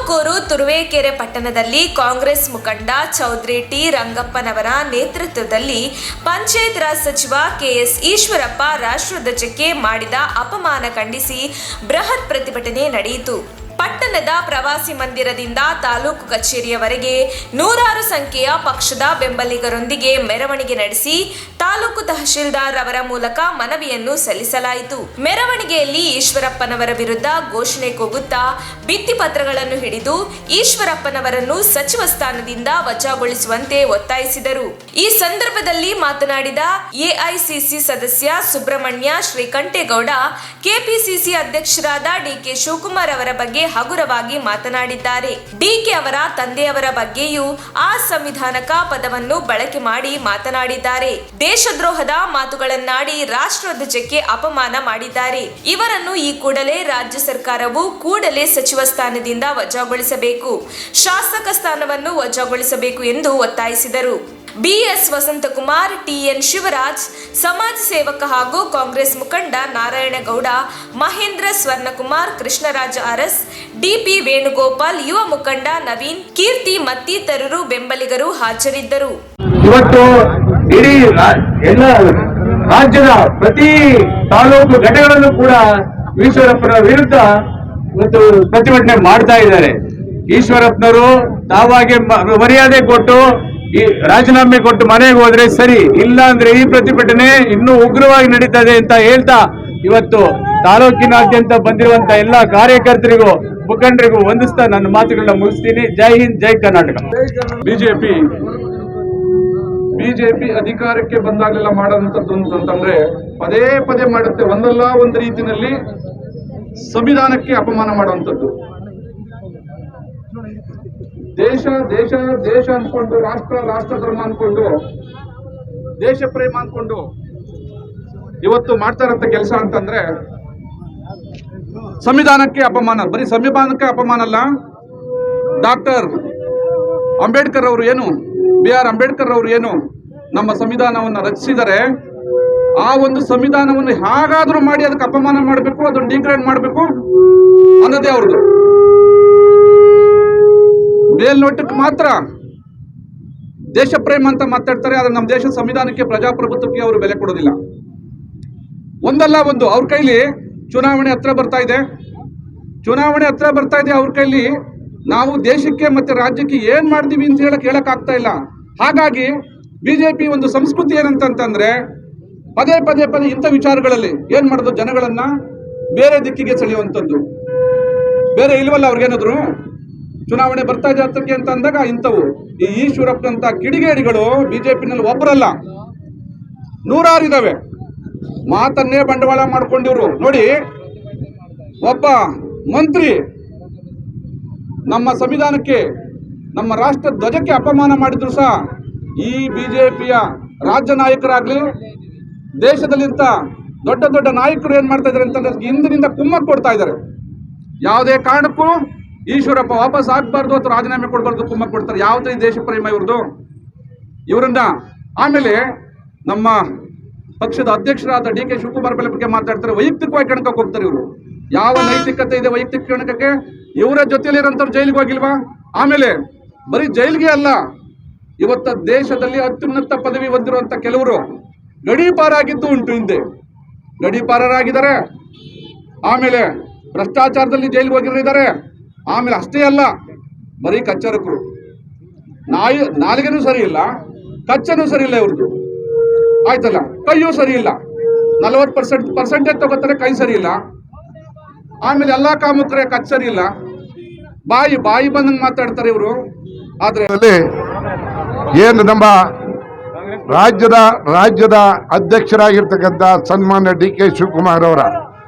ತುಮಕೂರು ತುರುವೇಕೆರೆ ಪಟ್ಟಣದಲ್ಲಿ ಕಾಂಗ್ರೆಸ್ ಮುಖಂಡ ಚೌಧರಿ ಟಿ ರಂಗಪ್ಪನವರ ನೇತೃತ್ವದಲ್ಲಿ ಪಂಚಾಯತ್ ರಾಜ್ ಸಚಿವ ಕೆಎಸ್ ಈಶ್ವರಪ್ಪ ರಾಷ್ಟ್ರಧ್ವಜಕ್ಕೆ ಮಾಡಿದ ಅಪಮಾನ ಖಂಡಿಸಿ ಬೃಹತ್ ಪ್ರತಿಭಟನೆ ನಡೆಯಿತು. ಪಟ್ಟಣದ ಪ್ರವಾಸಿ ಮಂದಿರದಿಂದ ತಾಲೂಕು ಕಚೇರಿಯವರೆಗೆ ನೂರಾರು ಸಂಖ್ಯೆಯ ಪಕ್ಷದ ಬೆಂಬಲಿಗರೊಂದಿಗೆ ಮೆರವಣಿಗೆ ನಡೆಸಿ ತಾಲೂಕು ತಹಶೀಲ್ದಾರ್ ಅವರ ಮೂಲಕ ಮನವಿಯನ್ನು ಸಲ್ಲಿಸಲಾಯಿತು. ಮೆರವಣಿಗೆಯಲ್ಲಿ ಈಶ್ವರಪ್ಪನವರ ವಿರುದ್ಧ ಘೋಷಣೆ ಕೂಗುತ್ತಾ ಭಿತ್ತಿಪತ್ರಗಳನ್ನು ಹಿಡಿದು ಈಶ್ವರಪ್ಪನವರನ್ನು ಸಚಿವ ಸ್ಥಾನದಿಂದ ವಜಾಗೊಳಿಸುವಂತೆ ಒತ್ತಾಯಿಸಿದರು. ಈ ಸಂದರ್ಭದಲ್ಲಿ ಮಾತನಾಡಿದ ಎಐಸಿಸಿ ಸದಸ್ಯ ಸುಬ್ರಹ್ಮಣ್ಯ ಶ್ರೀಕಂಠೇಗೌಡ, ಕೆಪಿಸಿಸಿ ಅಧ್ಯಕ್ಷರಾದ ಡಿಕೆ ಶಿವಕುಮಾರ್ ಅವರ ಬಗ್ಗೆ ಹಗುರವಾಗಿ ಮಾತನಾಡಿದ್ದಾರೆ. ಡಿಕೆ ಅವರ ತಂದೆಯವರ ಬಗ್ಗೆಯೂ ಅಸಂವಿಧಾನಿಕ ಪದವನ್ನು ಬಳಕೆ ಮಾಡಿ ಮಾತನಾಡಿದ್ದಾರೆ. ದೇಶದ್ರೋಹದ ಮಾತುಗಳನ್ನಾಡಿ ರಾಷ್ಟ್ರಧ್ವಜಕ್ಕೆ ಅಪಮಾನ ಮಾಡಿದ್ದಾರೆ. ಇವರನ್ನು ಈ ಕೂಡಲೇ ರಾಜ್ಯ ಸರ್ಕಾರವು ಕೂಡಲೇ ಸಚಿವ ಸ್ಥಾನದಿಂದ ವಜಾಗೊಳಿಸಬೇಕು, ಶಾಸಕ ಸ್ಥಾನವನ್ನು ವಜಾಗೊಳಿಸಬೇಕು ಎಂದು ಒತ್ತಾಯಿಸಿದರು. ಬಿಎಸ್ ವಸಂತಕುಮಾರ್, ಟಿಎನ್ ಶಿವರಾಜ್, ಸಮಾಜ ಸೇವಕ ಹಾಗೂ ಕಾಂಗ್ರೆಸ್ ಮುಖಂಡ ನಾರಾಯಣಗೌಡ, ಮಹೇಂದ್ರ ಸ್ವರ್ಣಕುಮಾರ್, ಕೃಷ್ಣರಾಜ ಅರಸ್, ಡಿಪಿ ವೇಣುಗೋಪಾಲ್, ಯುವ ಮುಖಂಡ ನವೀನ್, ಕೀರ್ತಿ ಮತ್ತಿತರರು ಬೆಂಬಲಿಗರು ಹಾಜರಿದ್ದರು. ಇವತ್ತು ಇಡೀ ಎಲ್ಲ ರಾಜ್ಯದ ಪ್ರತಿ ತಾಲೂಕು ಘಟಕಗಳಲ್ಲೂ ಕೂಡ ಈಶ್ವರಪ್ಪನ ವಿರುದ್ಧ ಇವತ್ತು ಪ್ರತಿಭಟನೆ ಮಾಡ್ತಾ ಇದ್ದಾರೆ. ಈಶ್ವರಪ್ಪನವರು ತಾವಾಗಿ ಮರ್ಯಾದೆ ಕೊಟ್ಟು ಈ ರಾಜೀನಾಮೆ ಕೊಟ್ಟು ಮನೆಗೆ ಹೋದ್ರೆ ಸರಿ, ಇಲ್ಲ ಅಂದ್ರೆ ಈ ಪ್ರತಿಭಟನೆ ಇನ್ನೂ ಉಗ್ರವಾಗಿ ನಡೀತದೆ ಅಂತ ಹೇಳ್ತಾ ಇವತ್ತು ತಾಲೂಕಿನಾದ್ಯಂತ ಬಂದಿರುವಂತ ಎಲ್ಲಾ ಕಾರ್ಯಕರ್ತರಿಗೂ ಮುಖಂಡರಿಗೂ ವಂದಿಸ್ತಾ ನನ್ನ ಮಾತುಗಳನ್ನ ಮುಗಿಸ್ತೀನಿ. ಜೈ ಹಿಂದ್, ಜೈ ಕರ್ನಾಟಕ. ಬಿಜೆಪಿ ಅಧಿಕಾರಕ್ಕೆ ಬಂದಾಗಲೆಲ್ಲ ಮಾಡೋದಂಥದ್ದು ಅಂತಂದ್ರೆ ಪದೇ ಪದೇ ಮಾಡುತ್ತೆ. ಒಂದಲ್ಲ ಒಂದು ರೀತಿಯಲ್ಲಿ ಸಂವಿಧಾನಕ್ಕೆ ಅಪಮಾನ ಮಾಡುವಂಥದ್ದು. ದೇಶ ದೇಶ ದೇಶ ಅನ್ಕೊಂಡು, ರಾಷ್ಟ್ರ ರಾಷ್ಟ್ರ ಧರ್ಮ ಅನ್ಕೊಂಡು, ದೇಶ ಪ್ರೇಮ ಅನ್ಕೊಂಡು ಇವತ್ತು ಮಾಡ್ತಾ ಇರತ್ತ ಕೆಲಸ ಅಂತಂದ್ರೆ ಸಂವಿಧಾನಕ್ಕೆ ಅಪಮಾನ. ಬರೀ ಸಂವಿಧಾನಕ್ಕೆ ಅಪಮಾನ ಅಲ್ಲ, ಡಾಕ್ಟರ್ ಅಂಬೇಡ್ಕರ್ ಅವರು ಏನು, BR ಅಂಬೇಡ್ಕರ್ ಅವರು ಏನು ನಮ್ಮ ಸಂವಿಧಾನವನ್ನು ರಚಿಸಿದರೆ, ಆ ಒಂದು ಸಂವಿಧಾನವನ್ನು ಹೇಗಾದ್ರೂ ಮಾಡಿ ಅದಕ್ಕೆ ಅಪಮಾನ ಮಾಡಬೇಕು, ಅದನ್ನು ಡಿಗ್ರೇಡ್ ಮಾಡಬೇಕು ಅನ್ನೋದೇ ಅವ್ರದ್ದು. ಮೇಲ್ನೋಟಕ್ಕೆ ಮಾತ್ರ ದೇಶ ಪ್ರೇಮ ಅಂತ ಮಾತಾಡ್ತಾರೆ, ಆದ್ರೆ ನಮ್ಮ ದೇಶದ ಸಂವಿಧಾನಕ್ಕೆ, ಪ್ರಜಾಪ್ರಭುತ್ವಕ್ಕೆ ಅವರು ಬೆಲೆ ಕೊಡೋದಿಲ್ಲ. ಒಂದಲ್ಲ ಒಂದು ಅವ್ರ ಕೈಲಿ ಚುನಾವಣೆ ಹತ್ರ ಬರ್ತಾ ಇದೆ. ಅವ್ರ ಕೈಲಿ ನಾವು ದೇಶಕ್ಕೆ ಮತ್ತೆ ರಾಜ್ಯಕ್ಕೆ ಏನ್ ಮಾಡ್ತೀವಿ ಅಂತ ಹೇಳಕ್ ಆಗ್ತಾ ಇಲ್ಲ. ಹಾಗಾಗಿ ಬಿಜೆಪಿ ಒಂದು ಸಂಸ್ಕೃತಿ ಏನಂತಂದ್ರೆ ಪದೇ ಪದೇ ಪದೇ ಇಂಥ ವಿಚಾರಗಳಲ್ಲಿ ಏನ್ ಮಾಡೋದು, ಜನಗಳನ್ನ ಬೇರೆ ದಿಕ್ಕಿಗೆ ಸೆಳೆಯುವಂಥದ್ದು. ಬೇರೆ ಇಲ್ವಲ್ಲ ಅವ್ರಿಗೇನಾದ್ರು ಚುನಾವಣೆ ಬರ್ತಾ ಇದೆ ಹತ್ತಕ್ಕೆ ಅಂತ ಅಂದಾಗ ಇಂಥವು ಈ ಈಶ್ವರಪ್ಪನಂತ ಕಿಡಿಗೇಡಿಗಳು ಬಿಜೆಪಿನಲ್ಲಿ ಒಬ್ಬರಲ್ಲ, ನೂರಾರು ಇದಾವೆ. ಮಾತನ್ನೇ ಬಂಡವಾಳ ಮಾಡ್ಕೊಂಡಿವ್ರು. ನೋಡಿ, ಒಬ್ಬ ಮಂತ್ರಿ ನಮ್ಮ ಸಂವಿಧಾನಕ್ಕೆ, ನಮ್ಮ ರಾಷ್ಟ್ರ ಧ್ವಜಕ್ಕೆ ಅಪಮಾನ ಮಾಡಿದ್ರು ಸಹ ಈ ಬಿಜೆಪಿಯ ರಾಜ್ಯ ನಾಯಕರಾಗ್ಲಿ, ದೇಶದಲ್ಲಿಂತ ದೊಡ್ಡ ದೊಡ್ಡ ನಾಯಕರು ಏನ್ ಮಾಡ್ತಾ ಇದಾರೆ ಅಂತಂದ್ರೆ ಹಿಂದಿನಿಂದ ಕುಮ್ಮಕ್ ಕೊಡ್ತಾ ಇದ್ದಾರೆ. ಯಾವುದೇ ಕಾರಣಕ್ಕೂ ಈಶ್ವರಪ್ಪ ವಾಪಸ್ ಆಗ್ಬಾರ್ದು ಅಥವಾ ರಾಜೀನಾಮೆ ಕೊಡಬಾರ್ದು, ಕುಮ್ಮಕ್ ಕೊಡ್ತಾರೆ. ಯಾವುದೇ ದೇಶ ಪ್ರೇಮ ಇವ್ರದ್ದು. ಇವರನ್ನ ಆಮೇಲೆ ನಮ್ಮ ಪಕ್ಷದ ಅಧ್ಯಕ್ಷರಾದ ಡಿಕೆ ಶಿವಕುಮಾರ್ ಬಗ್ಗೆ ಮಾತಾಡ್ತಾರೆ, ವೈಯಕ್ತಿಕವಾಗಿ ಕಣಕಕ್ಕೆ ಹೋಗ್ತಾರೆ ಇವರು. ಯಾವ ನೈತಿಕತೆ ಇದೆ ವೈಯಕ್ತಿಕ ಕಣಕಕ್ಕೆ? ಇವರ ಜೊತೆಯಲ್ಲಿರೋಂಥವ್ರು ಜೈಲಿಗೆ ಹೋಗಿಲ್ವಾ? ಆಮೇಲೆ ಬರೀ ಜೈಲಿಗೆ ಅಲ್ಲ, ಇವತ್ತ ದೇಶದಲ್ಲಿ ಅತ್ಯುನ್ನತ ಪದವಿ ಹೊಂದಿರುವಂತ ಕೆಲವರು ಗಡೀಪಾರಾಗಿದ್ದು ಉಂಟು. ಹಿಂದೆ ಗಡೀಪಾರರಾಗಿದ್ದಾರೆ, ಆಮೇಲೆ ಭ್ರಷ್ಟಾಚಾರದಲ್ಲಿ ಜೈಲಿಗೆ ಹೋಗಿದ್ದಾರೆ. ಆಮೇಲೆ ಅಷ್ಟೇ ಅಲ್ಲ, ಬರೀ ಕಚ್ಚರಕರು. ನಾಲಿಗೆನೂ ಸರಿ ಇಲ್ಲ, ಕಚ್ಚನೂ ಸರಿ ಇಲ್ಲ ಇವ್ರದ್ದು, ಆಯ್ತಲ್ಲ. ಕೈಯೂ ಸರಿ ಇಲ್ಲ, 40% ತಗೋತಾರೆ, ಕೈ ಸರಿ ಇಲ್ಲ. ಆಮೇಲೆ ಎಲ್ಲಾ ಕಾಮುಕರೇ ಕಚ್ ಸರಿ ಇಲ್ಲ, ಬಾಯಿ ಬಂದಂಗೆ ಮಾತಾಡ್ತಾರೆ ಇವರು. ಆದ್ರೆ ಏನು ನಮ್ಮ ರಾಜ್ಯದ ಅಧ್ಯಕ್ಷರಾಗಿರ್ತಕ್ಕಂಥ ಸನ್ಮಾನ್ಯ ಡಿಕೆ ಶಿವಕುಮಾರ್ ಅವರ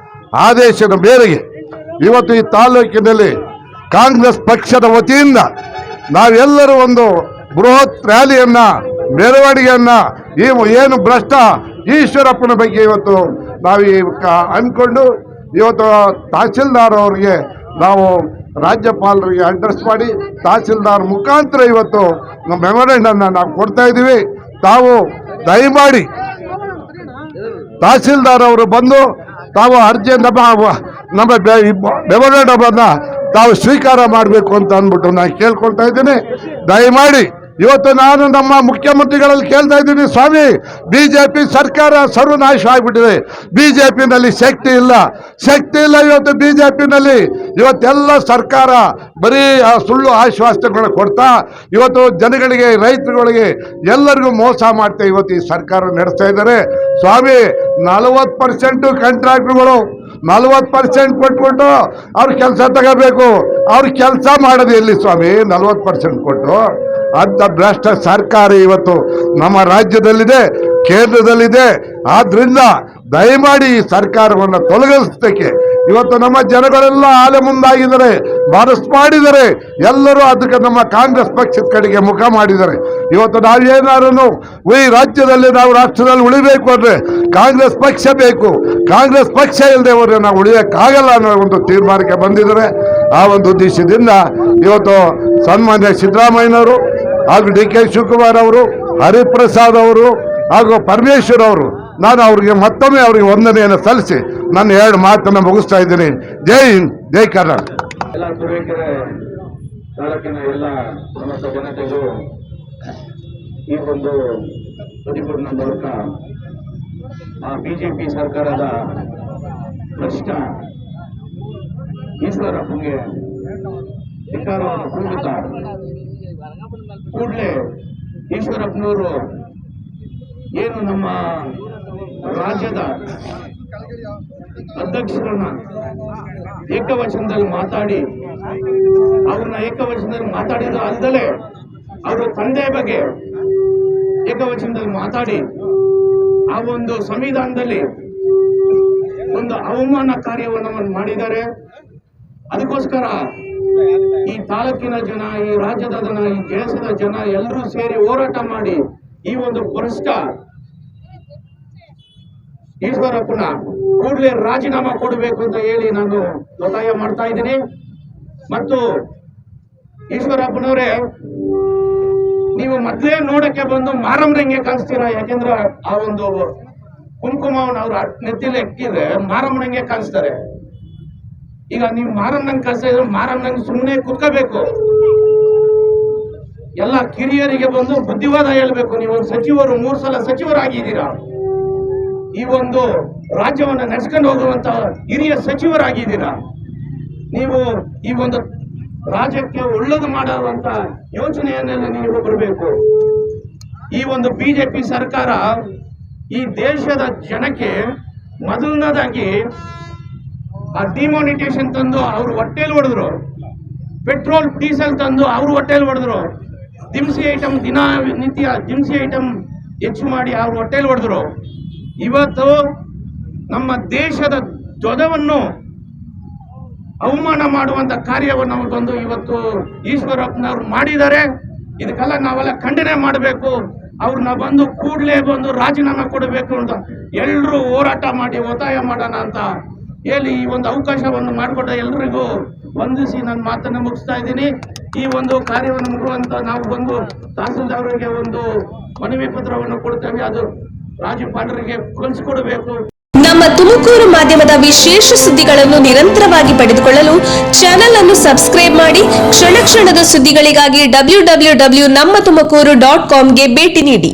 ಆದೇಶದ ಮೇರೆಗೆ ಇವತ್ತು ಈ ತಾಲೂಕಿನಲ್ಲಿ ಕಾಂಗ್ರೆಸ್ ಪಕ್ಷದ ವತಿಯಿಂದ ನಾವೆಲ್ಲರೂ ಒಂದು ಬೃಹತ್ ರ್ಯಾಲಿಯನ್ನ, ಮೆರವಣಿಗೆಯನ್ನ, ಏನು ಭ್ರಷ್ಟ ಈಶ್ವರಪ್ಪನ ಬಗ್ಗೆ ಇವತ್ತು ನಾವು ಅಂದ್ಕೊಂಡು ಇವತ್ತು ತಹಶೀಲ್ದಾರ್ ಅವರಿಗೆ ನಾವು ರಾಜ್ಯಪಾಲರಿಗೆ ಅಡ್ರೆಸ್ ಮಾಡಿ ತಹಶೀಲ್ದಾರ್ ಮುಖಾಂತರ ಇವತ್ತು ನಮ್ಮ ಮೆಮೊರಂಡಮ್ ನಾವು ಕೊಡ್ತಾ ಇದ್ದೀವಿ. ತಾವು ದಯಮಾಡಿ ತಹಶೀಲ್ದಾರ್ ಅವರು ಬಂದು ತಾವು ಅರ್ಜಿ ನಮ್ಮ ಮೆಮೊರಂಡಮ್ ತಾವು ಸ್ವೀಕಾರ ಮಾಡಬೇಕು ಅಂತ ಅಂದ್ಬಿಟ್ಟು ನಾನು ಕೇಳ್ಕೊಳ್ತಾ ಇದ್ದೀನಿ. ದಯಮಾಡಿ ಇವತ್ತು ನಾನು ನಮ್ಮ ಮುಖ್ಯಮಂತ್ರಿಗಳಲ್ಲಿ ಕೇಳ್ತಾ ಇದ್ದೀನಿ, ಸ್ವಾಮಿ ಬಿಜೆಪಿ ಸರ್ಕಾರ ಸರ್ವನಾಶ ಆಗಿಬಿಟ್ಟಿದೆ, ಬಿಜೆಪಿನಲ್ಲಿ ಶಕ್ತಿ ಇಲ್ಲ. ಇವತ್ತು ಬಿಜೆಪಿನಲ್ಲಿ ಇವತ್ತೆಲ್ಲ ಸರ್ಕಾರ ಬರೀ ಸುಳ್ಳು ಆಶ್ವಾಸನೆಗಳನ್ನ ಕೊಡ್ತಾ ಇವತ್ತು ಜನಗಳಿಗೆ, ರೈತರುಗಳಿಗೆ ಎಲ್ಲರಿಗೂ ಮೋಸ ಮಾಡ್ತಾ ಇವತ್ತು ಈ ಸರ್ಕಾರ ನಡೆಸ್ತಾ ಇದ್ದಾರೆ. ಸ್ವಾಮಿ 40% ಕಾಂಟ್ರಾಕ್ಟ್ರುಗಳು 40% ಕೊಟ್ಬಿಟ್ಟು ಅವ್ರ ಕೆಲಸ ತಗೋಬೇಕು. ಅವ್ರ ಕೆಲಸ ಮಾಡೋದು ಎಲ್ಲಿ ಸ್ವಾಮಿ? 40% ಕೊಟ್ಟು ಅಂತ ಭ್ರಷ್ಟ ಸರ್ಕಾರ ಇವತ್ತು ನಮ್ಮ ರಾಜ್ಯದಲ್ಲಿದೆ, ಕೇಂದ್ರದಲ್ಲಿದೆ. ಆದ್ರಿಂದ ದಯಮಾಡಿ ಈ ಸರ್ಕಾರವನ್ನು ತೊಲಗಿಸೋದಕ್ಕೆ ಇವತ್ತು ನಮ್ಮ ಜನಗಳೆಲ್ಲ ಆಲೆ ಮುಂದಾಗಿದ್ದಾರೆ, ಮನಸ್ಸು ಮಾಡಿದ್ದಾರೆ. ಎಲ್ಲರೂ ಅದಕ್ಕೆ ನಮ್ಮ ಕಾಂಗ್ರೆಸ್ ಪಕ್ಷದ ಕಡೆಗೆ ಮುಖ ಮಾಡಿದ್ದಾರೆ. ಇವತ್ತು ನಾವೇನಾದ್ರು ಈ ರಾಜ್ಯದಲ್ಲಿ, ನಾವು ರಾಷ್ಟ್ರದಲ್ಲಿ ಉಳಿಬೇಕು ಅಂದ್ರೆ ಕಾಂಗ್ರೆಸ್ ಪಕ್ಷ ಬೇಕು. ಕಾಂಗ್ರೆಸ್ ಪಕ್ಷ ಇಲ್ಲದೆ ಹೋದ್ರೆ ನಾವು ಉಳಿಯೋಕ್ಕಾಗಲ್ಲ ಅನ್ನೋ ಒಂದು ತೀರ್ಮಾನಕ್ಕೆ ಬಂದಿದ್ದಾರೆ. ಆ ಒಂದು ಉದ್ದೇಶದಿಂದ ಇವತ್ತು ಸನ್ಮಾನ್ಯ ಸಿದ್ದರಾಮಯ್ಯನವರು ಹಾಗೂ DK ಶಿವಕುಮಾರ್ ಅವರು, ಹರಿಪ್ರಸಾದ್ ಅವರು ಹಾಗೂ ಪರಮೇಶ್ವರ್ ಅವರು, ನಾನು ಅವರಿಗೆ ಮತ್ತೊಮ್ಮೆ ಅವರಿಗೆ ವಂದನೆಯನ್ನು ಸಲ್ಲಿಸಿ ನನ್ನ 2 ಮಾತನ್ನು ಮುಗಿಸ್ತಾ ಇದ್ದೀನಿ. ಜೈ ಹಿಂದ್, ಜೈ ಕರ್ನಾಟಕ. ಎಲ್ಲ ತುರುವೇಕೆರೆ ತಾಲೂಕಿನ ಎಲ್ಲ ಸಮಸ್ತ ಜನತೆಗೂ ಈ ಒಂದು ಪ್ರತಿಭಟನಾ ಮೂಲಕ ಆ ಬಿಜೆಪಿ ಸರ್ಕಾರದ ಭ್ರಷ್ಟ ಈಶ್ವರಪ್ಪನಿಗೆ ಧಿಕ್ಕಾರವನ್ನು ಕೂಗುತ್ತಾ ಕೂಡಲೇ ಈಶ್ವರಪ್ಪನವರು ಏನು ನಮ್ಮ ರಾಜ್ಯದ ಅಧ್ಯಕ್ಷರನ್ನ ಏಕವಚನದಲ್ಲಿ ಮಾತಾಡಿ, ಅವ್ರನ್ನ ಏಕವಚನದಲ್ಲಿ ಮಾತಾಡಿದ ಅಲ್ಲದೆ ಅವರ ತಂದೆ ಬಗ್ಗೆ ಏಕವಚನದಲ್ಲಿ ಮಾತಾಡಿ ಆ ಒಂದು ಸಂವಿಧಾನದಲ್ಲಿ ಒಂದು ಅವಮಾನ ಕಾರ್ಯವನ್ನು ಮಾಡಿದ್ದಾರೆ. ಅದಕ್ಕೋಸ್ಕರ ಈ ತಾಲೂಕಿನ ಜನ, ಈ ರಾಜ್ಯದ ಜನ, ಈ ದೇಶದ ಜನ ಎಲ್ಲರೂ ಸೇರಿ ಹೋರಾಟ ಮಾಡಿ ಈ ಒಂದು ಭ್ರಷ್ಟ ಈಶ್ವರಪ್ಪನ ಕೂಡಲೇ ರಾಜೀನಾಮೆ ಕೊಡಬೇಕು ಅಂತ ಹೇಳಿ ನಾನು ಒತ್ತಾಯ ಮಾಡ್ತಾ ಇದ್ದೀನಿ. ಮತ್ತು ಈಶ್ವರಪ್ಪನವರೇ, ನೀವು ಮೊದಲೇ ನೋಡಕ್ಕೆ ಬಂದು ಮಾರಮ್ಮರಂಗೆ ಕಾಣಿಸ್ತೀರಾ. ಯಾಕೆಂದ್ರೆ ಆ ಒಂದು ಕುಂಕುಮವನ್ನು ಅವ್ರ ನೆತ್ತಿಲಿ ಎಕ್ಕಿದ್ರೆ ಮಾರಮ್ಮರಂಗೆ ಕಾಣಿಸ್ತಾರೆ. ಈಗ ನೀವು ಮಾರಮ್ಮನಂಗೆ ಕಾಣಿಸ್ತಾ ಇದ್ರೆ ಮಾರಮ್ಮನಂಗೆ ಸುಮ್ಮನೆ ಕುತ್ಕೋಬೇಕು. ಎಲ್ಲ ಕಿರಿಯರಿಗೆ ಬಂದು ಬುದ್ಧಿವಾದ ಹೇಳ್ಬೇಕು. ನೀವು ಸಚಿವರು 3 ಸಲ ಸಚಿವರಾಗಿದ್ದೀರಾ. ಈ ಒಂದು ರಾಜ್ಯವನ್ನು ನಡೆಸ್ಕೊಂಡು ಹೋಗುವಂತ ಹಿರಿಯ ಸಚಿವರಾಗಿದ್ದೀರಾ. ನೀವು ಈ ಒಂದು ರಾಜ್ಯಕ್ಕೆ ಒಳ್ಳೇದು ಮಾಡುವಂತ ಯೋಚನೆಯನ್ನೆಲ್ಲ ನೀವು ಬರಬೇಕು. ಈ ಒಂದು ಬಿಜೆಪಿ ಸರ್ಕಾರ ಈ ದೇಶದ ಜನಕ್ಕೆ ಮೊದಲನೇದಾಗಿ ಆ ಡಿಮಾನಿಟೇಷನ್ ತಂದು ಅವ್ರು ಹೊಟ್ಟೆಲ್ ಹೊಡೆದ್ರು, ಪೆಟ್ರೋಲ್ ಡೀಸೆಲ್ ತಂದು ಅವ್ರು ಹೊಟ್ಟೆಲ್ ಹೊಡೆದ್ರು, ದಿನಸಿ ಐಟಮ್ ದಿನನಿತ್ಯ ದಿನಸಿ ಐಟಮ್ ಹೆಚ್ಚು ಮಾಡಿ ಅವ್ರು ಹೊಟ್ಟೆಲ್ ಹೊಡೆದ್ರು. ಇವತ್ತು ನಮ್ಮ ದೇಶದ ಧ್ವಜವನ್ನು ಅವಮಾನ ಮಾಡುವಂತ ಕಾರ್ಯವನ್ನು ಬಂದು ಇವತ್ತು ಈಶ್ವರಪ್ಪನವ್ರು ಮಾಡಿದ್ದಾರೆ. ಇದಕ್ಕೆಲ್ಲ ನಾವೆಲ್ಲ ಖಂಡನೆ ಮಾಡಬೇಕು. ಅವ್ರನ್ನ ಬಂದು ಕೂಡಲೇ ಬಂದು ರಾಜೀನಾಮೆ ಕೊಡಬೇಕು ಅಂತ ಎಲ್ಲರೂ ಹೋರಾಟ ಮಾಡಿ ಒತ್ತಾಯ ಮಾಡೋಣ ಅಂತ ಹೇಳಿ ಈ ಒಂದು ಅವಕಾಶವನ್ನು ಮಾಡಿಕೊಟ್ಟ ಎಲ್ಲರಿಗೂ ವಂದಿಸಿ ನನ್ನ ಮಾತನ್ನು ಮುಗಿಸ್ತಾ ಇದ್ದೀನಿ. ಈ ಒಂದು ಕಾರ್ಯವನ್ನು ಮುಗಿಸುವಂತ ನಾವು ಬಂದು ತಹಸೀಲ್ದಾರರಿಗೆ ಒಂದು ಮನವಿ ಪತ್ರವನ್ನು ಕೊಡ್ತೇವೆ. ಅದು ರಾಜ್ಯಪಾಲರಿಗೆ ಕಳಿಸಿಕೊಡಬೇಕು. ನಮ್ಮ ತುಮಕೂರು ಮಾಧ್ಯಮದ ವಿಶೇಷ ಸುದ್ದಿಗಳನ್ನು ನಿರಂತರವಾಗಿ ಪಡೆದುಕೊಳ್ಳಲು ಚಾನೆಲ್ ಅನ್ನು ಸಬ್ಸ್ಕ್ರೈಬ್ ಮಾಡಿ. ಕ್ಷಣ ಕ್ಷಣದ ಸುದ್ದಿಗಳಿಗಾಗಿ www.nammathumakuru.com ಗೆ ಭೇಟಿ ನೀಡಿ.